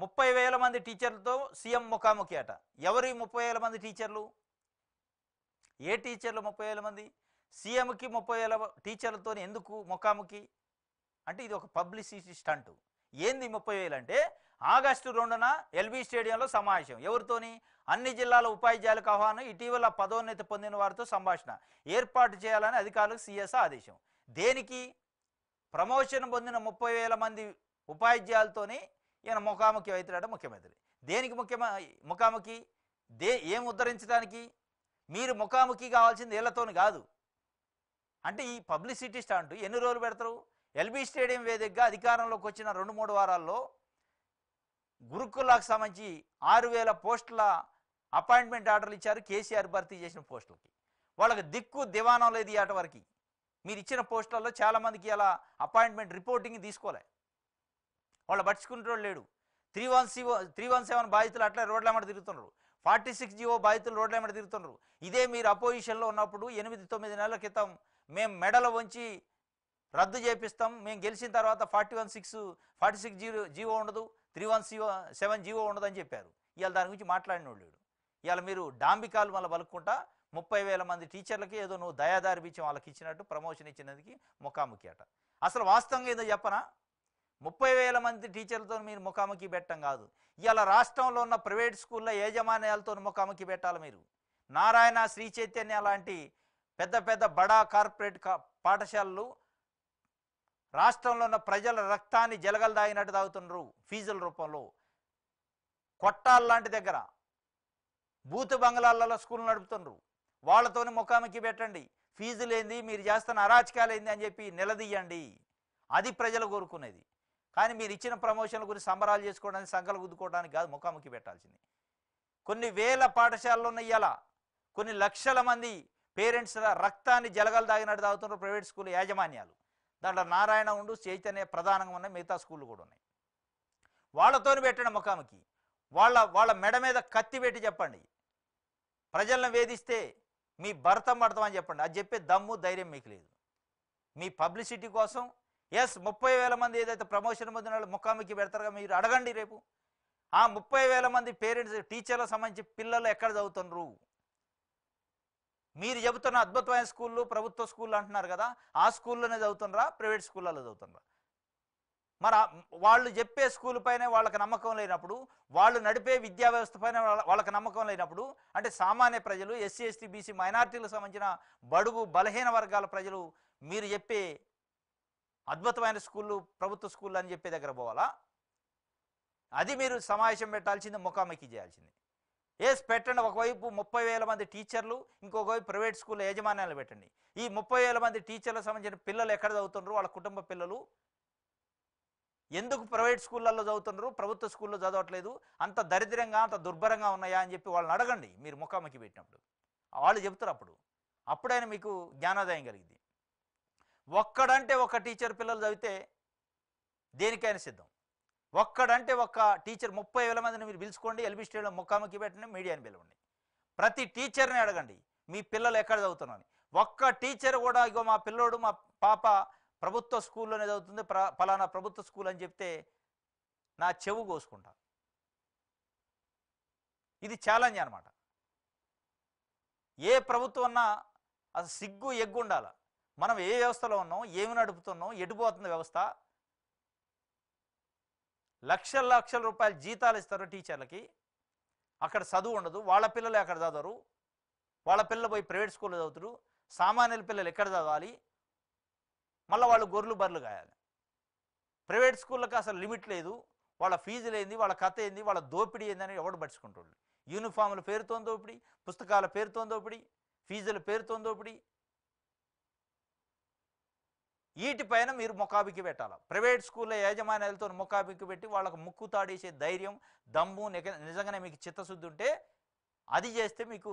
30,000 మంది టీచర్లతో సీఎం ముఖాముఖి అట. ఎవరి 30,000 మంది టీచర్లు? ఏ టీచర్లు 30,000 మంది? సీఎంకి 30,000 టీచర్లతో ఎందుకు ముఖాముఖి అంటే ఇది ఒక పబ్లిసిటీ స్టంట్. ఏంది 30,000 అంటే ఆగస్టు 2న ఎల్బీ స్టేడియంలో సమావేశం. ఎవరితోని? అన్ని జిల్లాల ఉపాధ్యాయులకు ఆహ్వానం, ఇటీవల పదోన్నతి పొందిన వారితో సంభాషణ ఏర్పాటు చేయాలని అధికారులకు సీఎస్ ఆదేశం. దేనికి? ప్రమోషన్ పొందిన 30,000 మంది ఉపాధ్యాయులతోని ఈయన ముఖాముఖి అవుతాడట ముఖ్యమంత్రి. దేనికి ముఖాముఖి? ఏం ఉద్ధరించడానికి? మీరు ముఖాముఖి కావాల్సింది వీళ్ళతోని కాదు. అంటే ఈ పబ్లిసిటీ స్టంట్ ఎన్ని రోజులు పెడతారు? ఎల్బీ స్టేడియం వేదికగా అధికారంలోకి వచ్చిన 2-3 వారాల్లో గురుకులకు సంబంధించి 6,000 పోస్టుల అపాయింట్మెంట్ ఆర్డర్లు ఇచ్చారు కేసీఆర్ భర్తీ చేసిన పోస్టులకి. వాళ్ళకి దిక్కు దివానం లేదు ఈ ఆట వరకు. మీరు ఇచ్చిన పోస్టులలో చాలామందికి అలా అపాయింట్మెంట్ రిపోర్టింగ్ తీసుకోలే, వాళ్ళు పట్టించుకుంటూ లేడు. 317 బాధితులు అట్లా రోడ్లెమ్మట తిరుగుతున్నారు. 46 జీవో బాధితులు రోడ్లెమ్మట తిరుగుతున్నారు. ఇదే మీరు అపోజిషన్లో ఉన్నప్పుడు 8-9 నెలల క్రితం మేము మెడలు వంచి రద్దు చేపిస్తాం, మేము గెలిచిన తర్వాత 46 జీవో ఉండదు, 317 జీవో ఉండదు అని చెప్పారు. ఇవాళ దాని గురించి మాట్లాడిన వాళ్ళు లేడు. ఇవాళ మీరు డాంబికాలు మళ్ళీ పలుకుంటా 30,000 మంది టీచర్లకి ఏదో నువ్వు దయాదారి బిచ్చం వాళ్ళకి ఇచ్చినట్టు ప్రమోషన్ ఇచ్చినందుకు ముఖాముఖి అట. అసలు వాస్తవంగా ఏదో చెప్పనా? 30,000 మంది టీచర్లతో మీరు ముఖాముఖి పెట్టడం కాదు. ఇవాళ రాష్ట్రంలో ఉన్న ప్రైవేట్ స్కూళ్ళ యాజమాన్యాలతో ముఖాముఖి పెట్టాలి మీరు. నారాయణ, శ్రీ చైతన్య లాంటి పెద్ద పెద్ద బడా కార్పొరేట్ పాఠశాలలు రాష్ట్రంలో ఉన్న ప్రజల రక్తాన్ని జలగలు దాగినట్టు తాగుతున్నారు ఫీజుల రూపంలో. కొట్టాల లాంటి దగ్గర బూత్ బంగ్లాలలో స్కూల్ నడుపుతున్నారు. వాళ్ళతోని ముఖాముఖి పెట్టండి. ఫీజులు ఏంది, మీరు చేస్తున్న అరాచకాలు ఏంది అని చెప్పి నిలదీయండి. అది ప్రజలు కోరుకునేది. కానీ మీరు ఇచ్చిన ప్రమోషన్ల గురించి సంబరాలు చేసుకోవడానికి, సంకలు గుద్దుకోవడానికి కాదు ముఖాముఖి పెట్టాల్సింది. కొన్ని వేల పాఠశాలలో ఉన్న ఇవాళ కొన్ని లక్షల మంది పేరెంట్స్ రక్తాన్ని జలగలు దాగినట్టు తాగుతున్నారు ప్రైవేట్ స్కూల్ యాజమాన్యాలు. దాంట్లో నారాయణ ఉండు, చైతన్య ప్రధానంగా ఉన్నాయి, మిగతా స్కూళ్ళు కూడా ఉన్నాయి. వాళ్ళతోని పెట్టండి ముఖాముఖి. వాళ్ళ మెడ మీద కత్తి పెట్టి చెప్పండి, ప్రజలను వేధిస్తే మీ భరతం పడతామని చెప్పండి. అది చెప్పే దమ్ము ధైర్యం మీకు లేదు. మీ పబ్లిసిటీ కోసం 30,000 మంది ఏదైతే ప్రమోషన్ పొందిన వాళ్ళు ముఖాముఖి పెడతారుగా, మీరు అడగండి రేపు. ఆ 30,000 మంది పేరెంట్స్ టీచర్లకు సంబంధించి పిల్లలు ఎక్కడ చదువుతున్నారు? మీరు చెబుతున్న అద్భుతమైన స్కూళ్ళు ప్రభుత్వ స్కూళ్ళు అంటున్నారు కదా, ఆ స్కూల్లోనే చదువుతున్నారా, ప్రైవేట్ స్కూళ్ళలో చదువుతున్నారా? మరి వాళ్ళు చెప్పే స్కూల్ పైన వాళ్ళకి నమ్మకం లేనప్పుడు, వాళ్ళు నడిపే విద్యా వ్యవస్థ పైన వాళ్ళకి నమ్మకం లేనప్పుడు, అంటే సామాన్య ప్రజలు, ఎస్సీ ఎస్టీ బీసీ మైనార్టీలకు సంబంధించిన బడుగు బలహీన వర్గాల ప్రజలు మీరు చెప్పే అద్భుతమైన స్కూళ్ళు ప్రభుత్వ స్కూళ్ళు అని చెప్పే దగ్గర పోవాలా? అది మీరు సమావేశం పెట్టాల్సింది, ముఖాముఖి చేయాల్సింది. పెట్టండి. ఒకవైపు 30,000 మంది టీచర్లు, ఇంకొక వైపు ప్రైవేట్ స్కూల్ యాజమాన్యాలు పెట్టండి. ఈ 30,000 మంది టీచర్లకు సంబంధించిన పిల్లలు ఎక్కడ చదువుతున్నారు, వాళ్ళ కుటుంబ పిల్లలు ఎందుకు ప్రైవేట్ స్కూళ్ళల్లో చదువుతున్నారు, ప్రభుత్వ స్కూల్లో చదవట్లేదు, అంత దరిద్రంగా అంత దుర్భరంగా ఉన్నాయా అని చెప్పి వాళ్ళని అడగండి. మీరు ముఖాముఖి పెట్టినప్పుడు వాళ్ళు చెబుతారు. అప్పుడైనా మీకు జ్ఞానోదయం కలిగింది. ఒక్కడంటే ఒక టీచర్ పిల్లలు చదివితే దేనికైనా సిద్ధం. ఒక్కడంటే ఒక్క టీచర్ 30,000 మందిని మీరు పిలుచుకోండి, ఎల్బీ స్టేడియంలో ముఖాముఖి పెట్టండి, మీడియాని పిలవండి, ప్రతి టీచర్ని అడగండి మీ పిల్లలు ఎక్కడ చదువుతున్నారని. ఒక్క టీచర్ కూడా ఇగో మా పిల్లోడు మా పాప ప్రభుత్వ స్కూల్లోనే చదువుతుంది, ఫలానా ప్రభుత్వ స్కూల్ అని చెప్తే నా చెవు కోసుకుంటా. ఇది ఛాలెంజ్ అనమాట. ఏ ప్రభుత్వం అన్నా అసలు సిగ్గు ఎగ్గు ఉండాలి. మనం ఏ వ్యవస్థలో ఉన్నాం, ఏమి నడుపుతున్నాం, ఎటుపోతుంది వ్యవస్థ. లక్షల రూపాయలు జీతాలు ఇస్తారు టీచర్లకి, అక్కడ చదువు ఉండదు, వాళ్ళ పిల్లలు ఎక్కడ చదవరు, వాళ్ళ పిల్లలు పోయి ప్రైవేట్ స్కూల్లో చదువుతారు, సామాన్యుల పిల్లలు ఎక్కడ చదవాలి, మళ్ళీ వాళ్ళు గొర్రెలు బర్రెలు కాయాలి. ప్రైవేట్ స్కూళ్ళకి అసలు లిమిట్ లేదు, వాళ్ళ ఫీజులు ఏంది, వాళ్ళ కథ ఏంది, వాళ్ళ దోపిడీ ఏందని ఎవడు పట్టించుకుంటాడు. యూనిఫాముల పేరుతో దోపిడీ, పుస్తకాల పేరుతో దోపిడీ, ఫీజుల పేరుతో దోపిడీ. వీటిపైన మీరు ముఖాముఖి పెట్టాలి. ప్రైవేట్ స్కూళ్ళ యాజమాన్యాలతో ముఖాముఖి పెట్టి వాళ్ళకు ముక్కు తాడేసే ధైర్యం, దమ్ము నిజంగానే మీకు చిత్తశుద్ధి ఉంటే అది చేస్తే మీకు